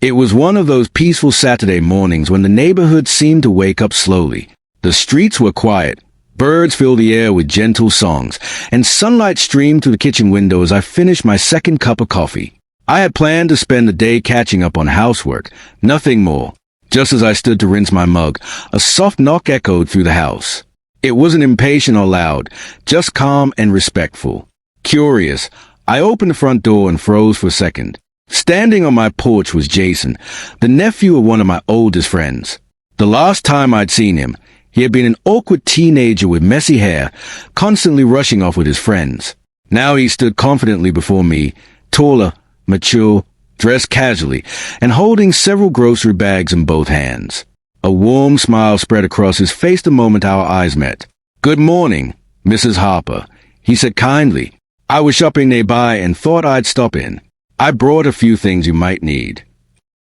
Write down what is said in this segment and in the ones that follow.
It was one of those peaceful Saturday mornings when the neighborhood seemed to wake up slowly. The streets were quiet, birds filled the air with gentle songs, and sunlight streamed through the kitchen window as I finished my second cup of coffee. I had planned to spend the day catching up on housework, nothing more. Just as I stood to rinse my mug, a soft knock echoed through the house. It wasn't impatient or loud, just calm and respectful. Curious, I opened the front door and froze for a second. Standing on my porch was Jason, the nephew of one of my oldest friends. The last time I'd seen him, he had been an awkward teenager with messy hair, constantly rushing off with his friends. Now he stood confidently before me, taller, mature, dressed casually, and holding several grocery bags in both hands. A warm smile spread across his face the moment our eyes met. "Good morning, Mrs. Harper," he said kindly. "I was shopping nearby and thought I'd stop in. I brought a few things you might need."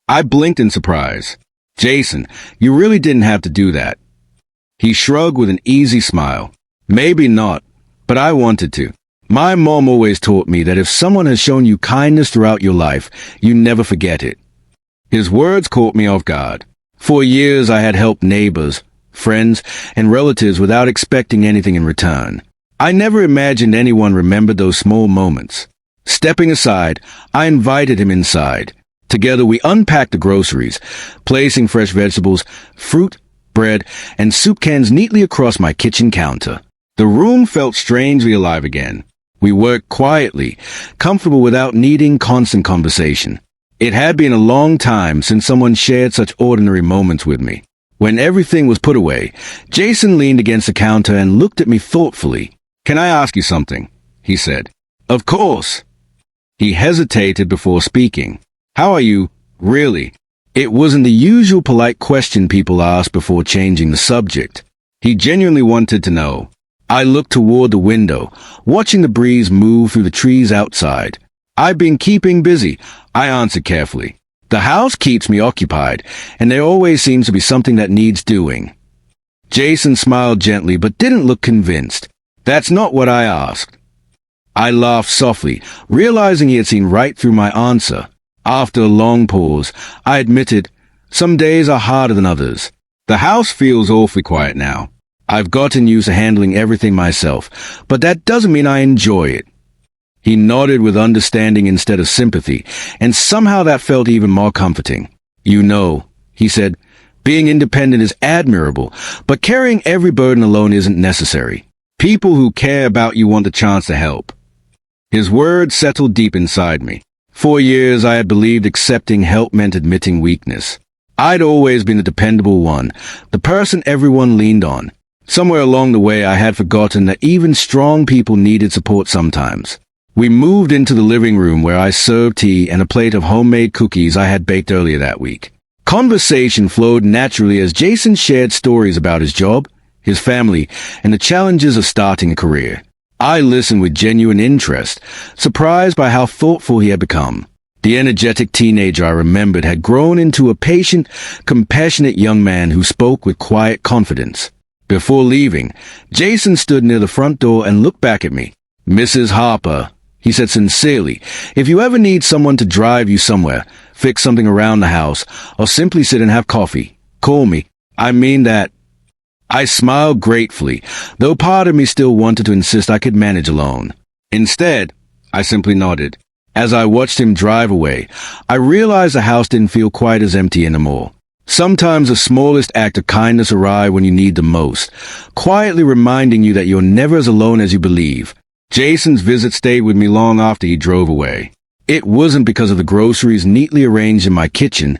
I blinked in surprise. "Jason, you really didn't have to do that." He shrugged with an easy smile. "Maybe not, but I wanted to. My mom always taught me that if someone has shown you kindness throughout your life, you never forget it." His words caught me off guard. For years I had helped neighbors, friends, and relatives without expecting anything in return. I never imagined anyone remembered those small moments. Stepping aside, I invited him inside. Together we unpacked the groceries, placing fresh vegetables, fruit, bread, and soup cans neatly across my kitchen counter. The room felt strangely alive again. We worked quietly, comfortable without needing constant conversation. It had been a long time since someone shared such ordinary moments with me. When everything was put away, Jason leaned against the counter and looked at me thoughtfully. "Can I ask you something?" he said. "Of course." He hesitated before speaking. "How are you, really?" It wasn't the usual polite question people ask before changing the subject. He genuinely wanted to know. I looked toward the window, watching the breeze move through the trees outside. "I've been keeping busy," I answered carefully. "The house keeps me occupied, and there always seems to be something that needs doing." Jason smiled gently but didn't look convinced. "That's not what I asked." I laughed softly, realizing he had seen right through my answer. After a long pause, I admitted, "Some days are harder than others. The house feels awfully quiet now. I've gotten used to handling everything myself, but that doesn't mean I enjoy it." He nodded with understanding instead of sympathy, and somehow that felt even more comforting. "You know," he said, "being independent is admirable, but carrying every burden alone isn't necessary. People who care about you want the chance to help." His words settled deep inside me. For years I had believed accepting help meant admitting weakness. I'd always been the dependable one, the person everyone leaned on. Somewhere along the way I had forgotten that even strong people needed support sometimes. We moved into the living room where I served tea and a plate of homemade cookies I had baked earlier that week. Conversation flowed naturally as Jason shared stories about his job, his family, and the challenges of starting a career. I listened with genuine interest, surprised by how thoughtful he had become. The energetic teenager I remembered had grown into a patient, compassionate young man who spoke with quiet confidence. Before leaving, Jason stood near the front door and looked back at me. "Mrs. Harper," he said sincerely, "if you ever need someone to drive you somewhere, fix something around the house, or simply sit and have coffee, call me. I mean that." I smiled gratefully, though part of me still wanted to insist I could manage alone. Instead, I simply nodded. As I watched him drive away, I realized the house didn't feel quite as empty anymore. Sometimes the smallest act of kindness arrives when you need the most, quietly reminding you that you're never as alone as you believe. Jason's visit stayed with me long after he drove away. It wasn't because of the groceries neatly arranged in my kitchen,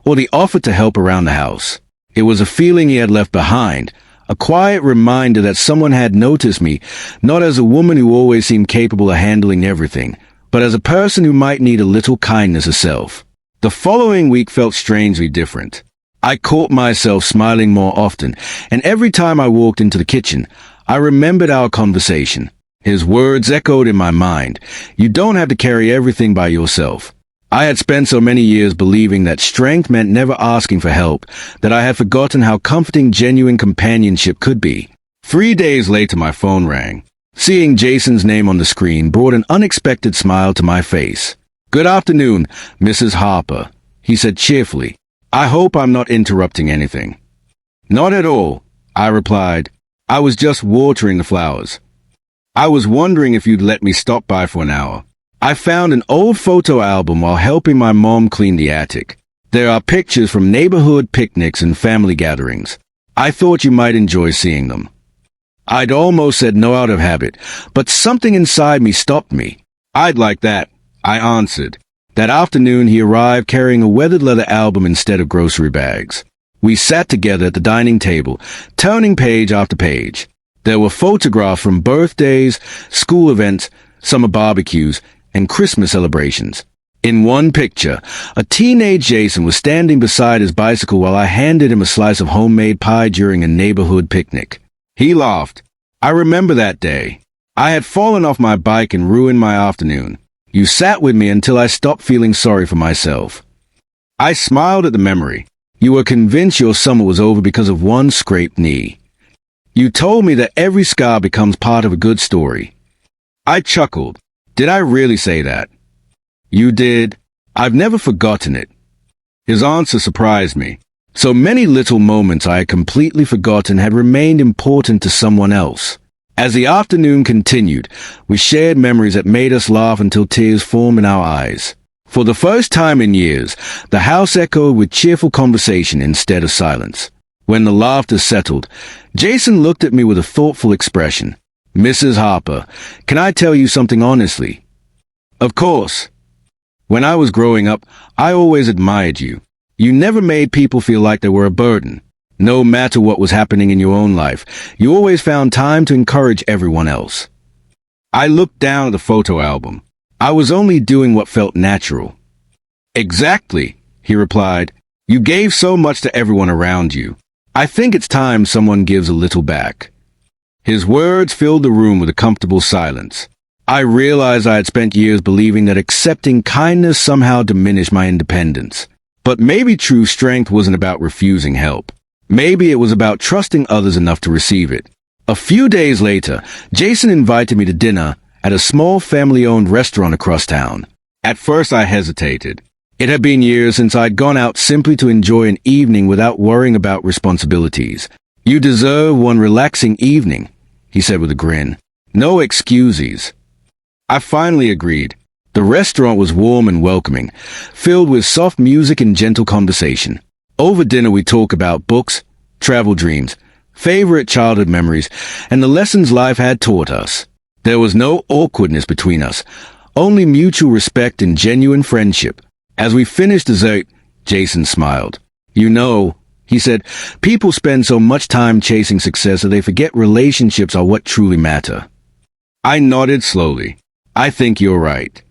or the offer to help around the house. It was a feeling he had left behind, a quiet reminder that someone had noticed me, not as a woman who always seemed capable of handling everything, but as a person who might need a little kindness herself. The following week felt strangely different. I caught myself smiling more often, and every time I walked into the kitchen, I remembered our conversation. His words echoed in my mind. "You don't have to carry everything by yourself." I had spent so many years believing that strength meant never asking for help, that I had forgotten how comforting genuine companionship could be. 3 days later my phone rang. Seeing Jason's name on the screen brought an unexpected smile to my face. "Good afternoon, Mrs. Harper," he said cheerfully. I hope I'm not interrupting anything. Not at all, I replied. I was just watering the flowers. I was wondering if you'd let me stop by for an hour. I found an old photo album while helping my mom clean the attic. There are pictures from neighborhood picnics and family gatherings. I thought you might enjoy seeing them. I'd almost said no out of habit, but something inside me stopped me. I'd like that, I answered. That afternoon he arrived carrying a weathered leather album instead of grocery bags. We sat together at the dining table, turning page after page. There were photographs from birthdays, school events, summer barbecues, and Christmas celebrations. In one picture, a teenage Jason was standing beside his bicycle while I handed him a slice of homemade pie during a neighborhood picnic. He laughed. I remember that day. I had fallen off my bike and ruined my afternoon. You sat with me until I stopped feeling sorry for myself. I smiled at the memory. You were convinced your summer was over because of one scraped knee. You told me that every scar becomes part of a good story. I chuckled. Did I really say that? You did. I've never forgotten it. His answer surprised me. So many little moments I had completely forgotten had remained important to someone else. As the afternoon continued, we shared memories that made us laugh until tears formed in our eyes. For the first time in years, the house echoed with cheerful conversation instead of silence. When the laughter settled, Jason looked at me with a thoughtful expression. Mrs. Harper, can I tell you something honestly? Of course. When I was growing up, I always admired you. You never made people feel like they were a burden. No matter what was happening in your own life, you always found time to encourage everyone else. I looked down at the photo album. I was only doing what felt natural. Exactly, he replied. You gave so much to everyone around you. I think it's time someone gives a little back. His words filled the room with a comfortable silence. I realized I had spent years believing that accepting kindness somehow diminished my independence. But maybe true strength wasn't about refusing help. Maybe it was about trusting others enough to receive it. A few days later, Jason invited me to dinner at a small family-owned restaurant across town. At first I hesitated. It had been years since I'd gone out simply to enjoy an evening without worrying about responsibilities. You deserve one relaxing evening, he said with a grin. No excuses. I finally agreed. The restaurant was warm and welcoming, filled with soft music and gentle conversation. Over dinner we talked about books, travel dreams, favorite childhood memories, and the lessons life had taught us. There was no awkwardness between us, only mutual respect and genuine friendship. As we finished dessert, Jason smiled. You know, he said, people spend so much time chasing success that they forget relationships are what truly matter. I nodded slowly. I think you're right.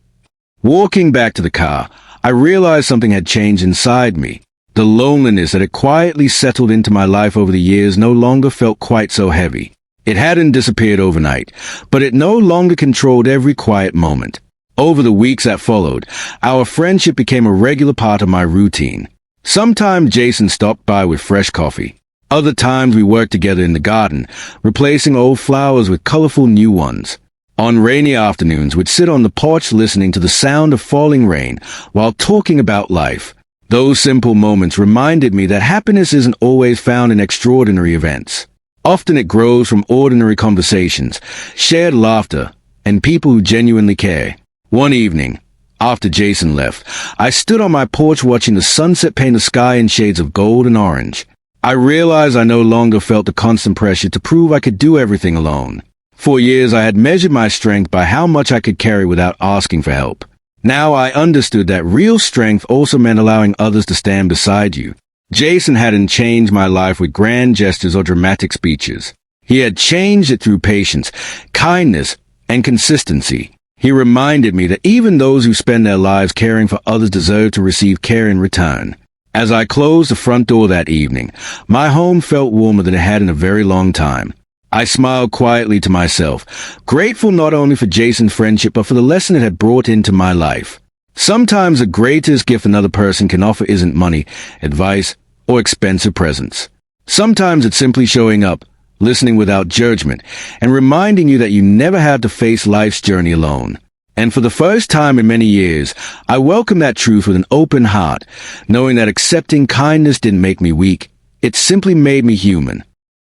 Walking back to the car, I realized something had changed inside me. The loneliness that had quietly settled into my life over the years no longer felt quite so heavy. It hadn't disappeared overnight, but it no longer controlled every quiet moment. Over the weeks that followed, our friendship became a regular part of my routine. Sometimes Jason stopped by with fresh coffee. Other times we worked together in the garden, replacing old flowers with colorful new ones. On rainy afternoons, we'd sit on the porch listening to the sound of falling rain while talking about life. Those simple moments reminded me that happiness isn't always found in extraordinary events. Often it grows from ordinary conversations, shared laughter, and people who genuinely care. One evening, after Jason left, I stood on my porch watching the sunset paint the sky in shades of gold and orange. I realized I no longer felt the constant pressure to prove I could do everything alone. For years I had measured my strength by how much I could carry without asking for help. Now I understood that real strength also meant allowing others to stand beside you. Jason hadn't changed my life with grand gestures or dramatic speeches. He had changed it through patience, kindness, and consistency. He reminded me that even those who spend their lives caring for others deserve to receive care in return. As I closed the front door that evening, my home felt warmer than it had in a very long time. I smiled quietly to myself, grateful not only for Jason's friendship but for the lesson it had brought into my life. Sometimes the greatest gift another person can offer isn't money, advice, or expensive presents. Sometimes it's simply showing up, listening without judgment, and reminding you that you never have to face life's journey alone. And for the first time in many years, I welcomed that truth with an open heart, knowing that accepting kindness didn't make me weak. It simply made me human.